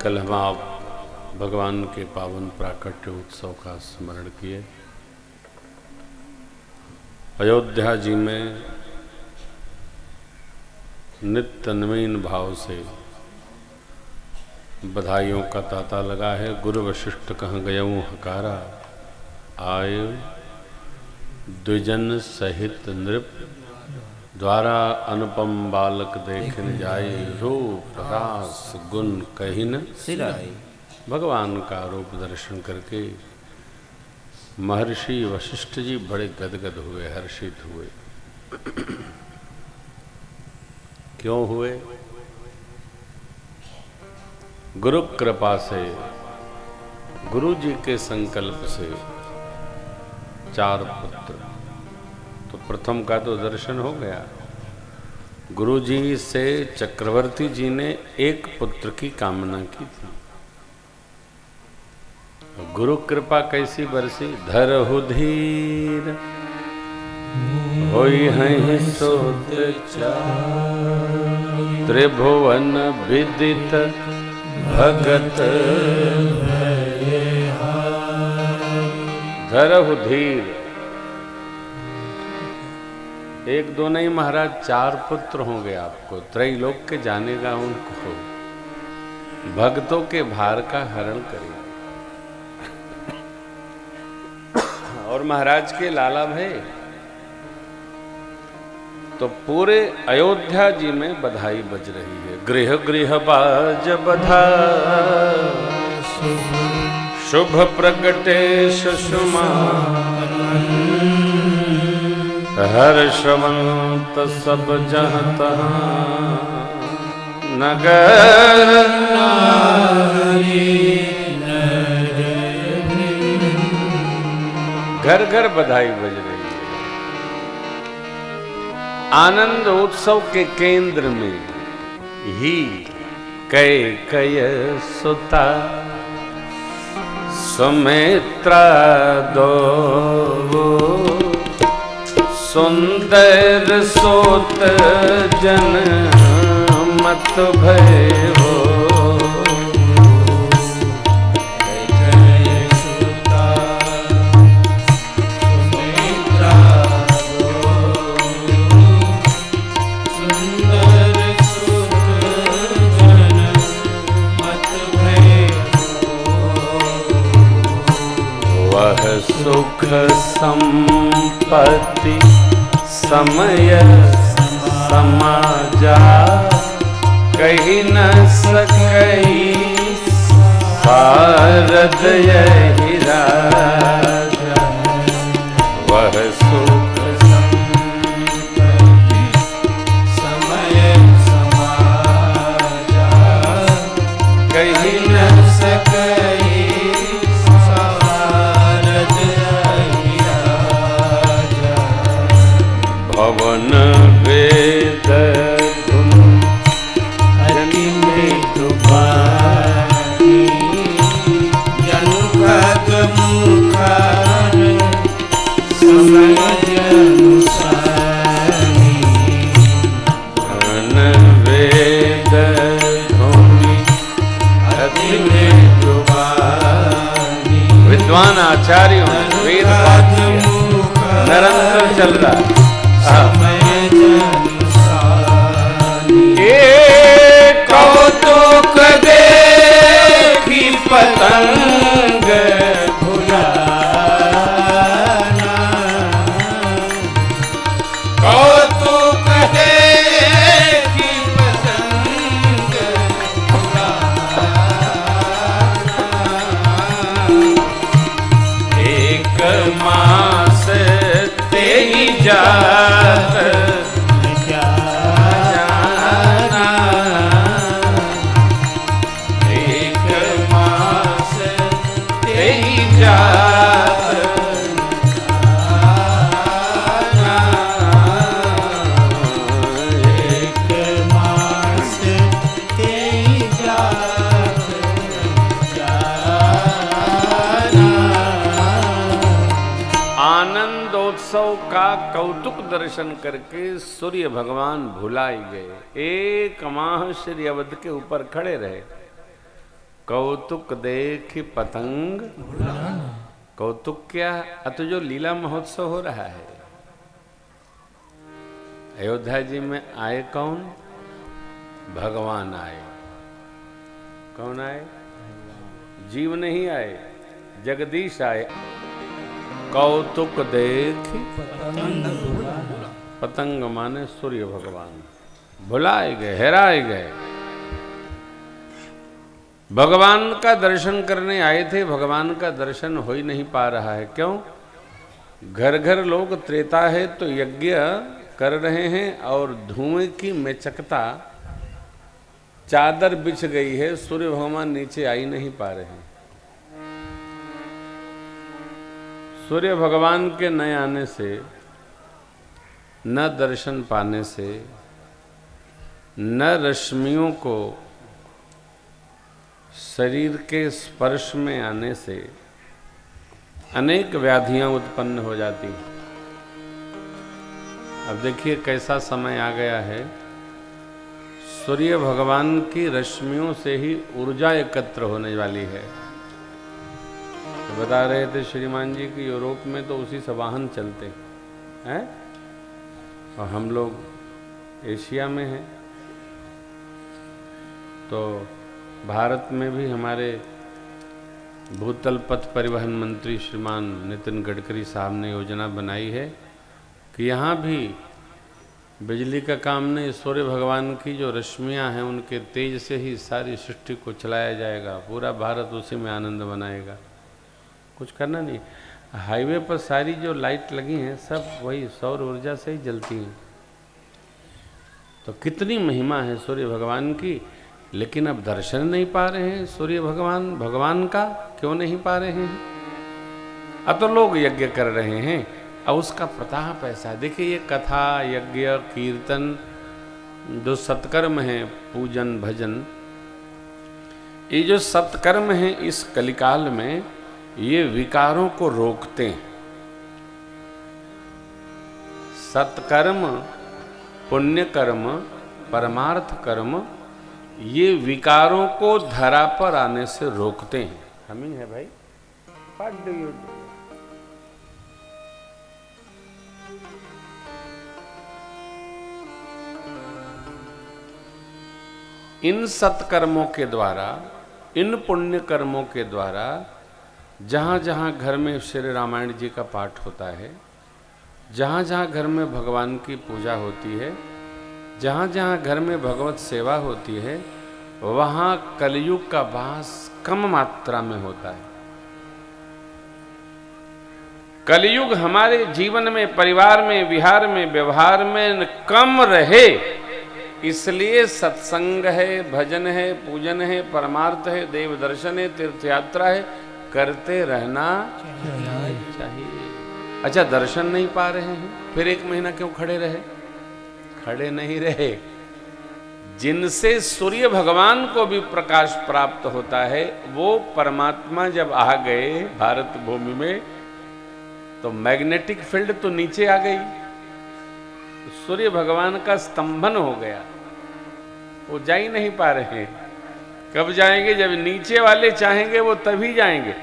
कल हम आप भगवान के पावन प्राकट्य उत्सव का स्मरण किए। अयोध्या जी में नित्य नवीन भाव से बधाइयों का तांता लगा है। गुरु वशिष्ठ कहाँ गयऊँ हकारा, आय द्विजन सहित नृप, द्वारा अनुपम बालक देखने जाए, रूप रास गुण कहिन सिराई। भगवान का रूप दर्शन करके महर्षि वशिष्ठ जी बड़े गदगद हुए, हर्षित हुए। क्यों हुए? गुरु कृपा से, गुरु जी के संकल्प से 4 पुत्र। तो प्रथम का तो दर्शन हो गया। गुरु जी से चक्रवर्ती जी ने एक पुत्र की कामना की थी। गुरु कृपा कैसी बरसी? धरहु धीर होई हैं सोत चार, त्रिभुवन विदित भगत धरहु धीर। एक दो नहीं महाराज, 4 पुत्र होंगे आपको। त्रैलोक के जानेगा उनको, भक्तों के भार का हरण करेगा। और महाराज के लाला भाई तो पूरे अयोध्या जी में बधाई बज रही है। गृह गृह बाज बधाई, शुभ प्रगटे सुषमा, हर्षवंत सब जहाँ तहाँ, नगर नारी घर घर बधाई बज रही है। आनंद उत्सव के केंद्र में ही कैकेयी सुता, सुमित्रा दो, सुंदर सोत जन मत भयो। वह सुख संपत्ति समय समाजा, कही न सकई शारद यही राजा। वह सुख संपत्ति समय समाजा, कही न सकई भवन वेद धुन हरि मृदु वाणी, जनु खग मुखार समझ अनुसारी। भवन वेद धुन हरि मृदु वाणी, विद्वान आचार्यों वेद वाक्य निरंतर चल रहा। कौतुक देखी पतंग भुलाना, कौतुक देखी पतंग भुलाना। एक मास तेई जात जाना, एक मास तेई जात जाना, एक मास तेई जात जाना। आनंदोत्सव का कौतुक दर्शन करके सूर्य भगवान भुलाई गए। एक माह श्री अवध के ऊपर खड़े रहे। कौतुक देख पतंग कौतुक क्या, तो जो लीला महोत्सव हो रहा है अयोध्या जी में आए कौन? भगवान आए। कौन आए? जीव नहीं आए, जगदीश आए। कौतुक देख पतंग माने सूर्य भगवान भुलाए गए, हेराए गए। भगवान का दर्शन करने आए थे, भगवान का दर्शन हो ही नहीं पा रहा है। क्यों? घर घर लोग त्रेता है तो यज्ञ कर रहे हैं और धुएं की मेचकता चादर बिछ गई है, सूर्य भगवान नीचे आ ही नहीं पा रहे हैं। सूर्य भगवान के न आने से, न दर्शन पाने से, न रश्मियों को शरीर के स्पर्श में आने से अनेक व्याधियां उत्पन्न हो जाती हैं। अब देखिए कैसा समय आ गया है, सूर्य भगवान की रश्मियों से ही ऊर्जा एकत्र होने वाली है। तो बता रहे थे श्रीमान जी कि यूरोप में तो उसी से वाहन चलते हैं और हम लोग एशिया में हैं। तो भारत में भी हमारे भूतल पथ परिवहन मंत्री श्रीमान नितिन गडकरी साहब ने योजना बनाई है कि यहाँ भी बिजली का काम नहीं, सूर्य भगवान की जो रश्मियाँ हैं उनके तेज से ही सारी सृष्टि को चलाया जाएगा। पूरा भारत उसी में आनंद मनाएगा, कुछ करना नहीं। हाईवे पर सारी जो लाइट लगी हैं सब वही सौर ऊर्जा से ही जलती हैं। तो कितनी महिमा है सूर्य भगवान की, लेकिन अब दर्शन नहीं पा रहे हैं सूर्य भगवान का। क्यों नहीं पा रहे हैं? अब तो लोग यज्ञ कर रहे हैं, अब उसका प्रताप ऐसा है। देखिए ये कथा, यज्ञ, कीर्तन जो सत्कर्म है, पूजन भजन, ये जो सत्कर्म है इस कलिकाल में ये विकारों को रोकते हैं। सत्कर्म, पुण्य कर्म, परमार्थ कर्म ये विकारों को धरा पर आने से रोकते हैं। हमिंग है भाई, व्हाट डू यू डू? इन सत्कर्मों के द्वारा, इन पुण्य कर्मों के द्वारा जहाँ जहाँ घर में श्री रामायण जी का पाठ होता है, जहाँ जहाँ घर में भगवान की पूजा होती है, जहाँ जहाँ घर में भगवत सेवा होती है, वहाँ कलयुग का वास कम मात्रा में होता है। कलयुग हमारे जीवन में, परिवार में, विहार में, व्यवहार में कम रहे, इसलिए सत्संग है, भजन है, पूजन है, परमार्थ है, देव दर्शन है, तीर्थ यात्रा है, करते रहना चाहिए। अच्छा, दर्शन नहीं पा रहे हैं, फिर 1 महीना क्यों खड़े रहे? खड़े नहीं रहे। जिनसे सूर्य भगवान को भी प्रकाश प्राप्त होता है, वो परमात्मा जब आ गए भारत भूमि में तो मैग्नेटिक फील्ड तो नीचे आ गई, सूर्य भगवान का स्तंभन हो गया, वो जा ही नहीं पा रहे हैं। कब जाएंगे? जब नीचे वाले चाहेंगे वो तभी जाएंगे।